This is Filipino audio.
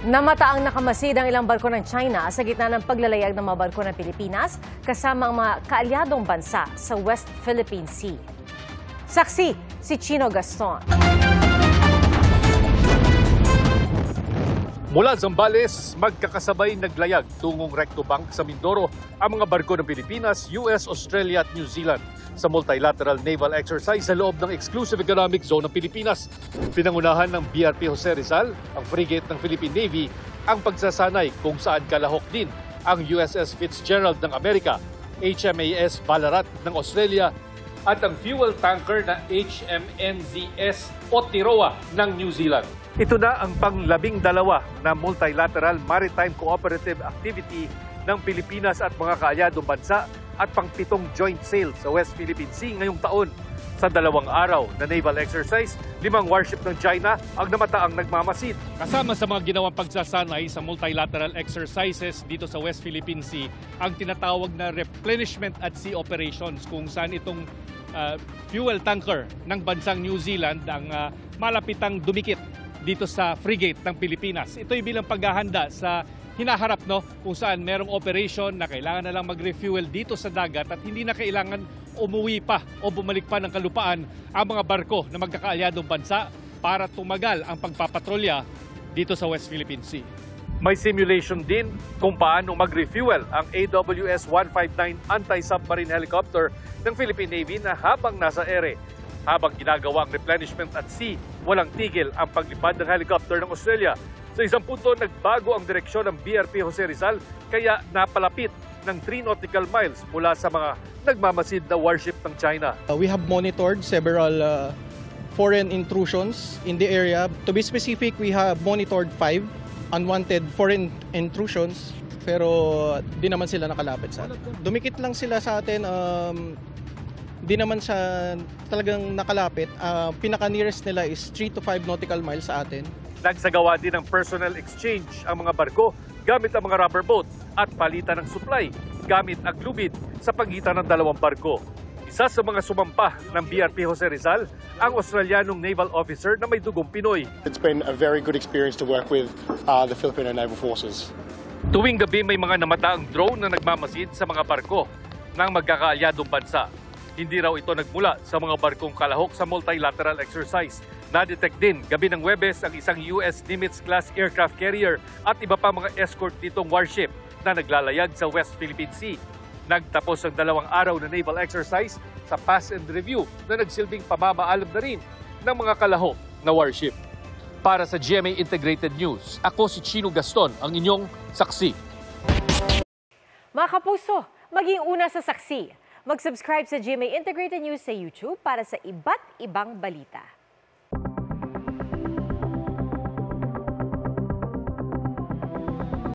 Namataang nakamasid ang ilang barko ng China sa gitna ng paglalayag ng mga barko ng Pilipinas kasama ang mga kaalyadong bansa sa West Philippine Sea. Saksi si Chino Gaston. Mula Zambales, magkakasabay naglayag tungong Recto Bank sa Mindoro ang mga barko ng Pilipinas, US, Australia at New Zealand sa multilateral naval exercise sa loob ng Exclusive Economic Zone ng Pilipinas. Pinangunahan ng BRP Jose Rizal, ang frigate ng Philippine Navy, ang pagsasanay kung saan kalahok din ang USS Fitzgerald ng Amerika, HMAS Ballarat ng Australia at ang fuel tanker na HMNZS Otiroa ng New Zealand. Ito na ang pang-12 na multilateral maritime cooperative activity ng Pilipinas at mga kaalyadong bansa at pang-7 joint sail sa West Philippine Sea ngayong taon. Sa 2 araw na naval exercise, 5 warship ng China ang namataang nagmamasid. Kasama sa mga ginawang pagsasanay sa multilateral exercises dito sa West Philippine Sea, ang tinatawag na replenishment at sea operations kung saan itong fuel tanker ng bansang New Zealand ang malapitang dumikit dito sa frigate ng Pilipinas. Ito'y bilang paghahanda sa hinaharap kung saan merong operation na kailangan na lang mag-refuel dito sa dagat at hindi na kailangan umuwi pa o bumalik pa ng kalupaan ang mga barko na magkakaalyadong bansa para tumagal ang pagpapatrolya dito sa West Philippine Sea. May simulation din kung paano mag-refuel ang AWS-159 anti-submarine helicopter ng Philippine Navy na habang nasa ere. Habang ginagawa ang replenishment at sea, walang tigil ang paglipad ng helicopter ng Australia. Sa isang punto, nagbago ang direksyon ng BRP Jose Rizal kaya napalapit ng 3 nautical miles mula sa mga nagmamasid na warship ng China. We have monitored several foreign intrusions in the area. To be specific, we have monitored 5 unwanted foreign intrusions pero di naman sila nakalapit sa atin. Dumikit lang sila sa atin. Di naman siya talagang nakalapit. Pinaka-nearest nila is 3 to 5 nautical miles sa atin. Nagsagawa din ng personnel exchange ang mga barko gamit ang mga rubber boat at palitan ng supply gamit ang lubid sa pagitan ng 2 barko. Isa sa mga sumampa ng BRP Jose Rizal, ang Australianong naval officer na may dugong Pinoy. It's been a very good experience to work with the Filipino Naval Forces. Tuwing gabi may mga namataang drone na nagmamasid sa mga barko ng magkakaalyadong bansa. Hindi raw ito nagmula sa mga barkong kalahok sa multilateral exercise. Na-detect din gabi ng Huwebes ang isang US Nimitz-class aircraft carrier at iba pa mga escort nitong warship na naglalayag sa West Philippine Sea. Nagtapos ang 2 araw na naval exercise sa pass and review na nagsilbing pamamaalam na rin ng mga kalahok na warship. Para sa GMA Integrated News, ako si Chino Gaston, ang inyong saksi. Mga kapuso, maging una sa saksi. Mag-subscribe sa GMA Integrated News sa YouTube para sa iba't ibang balita.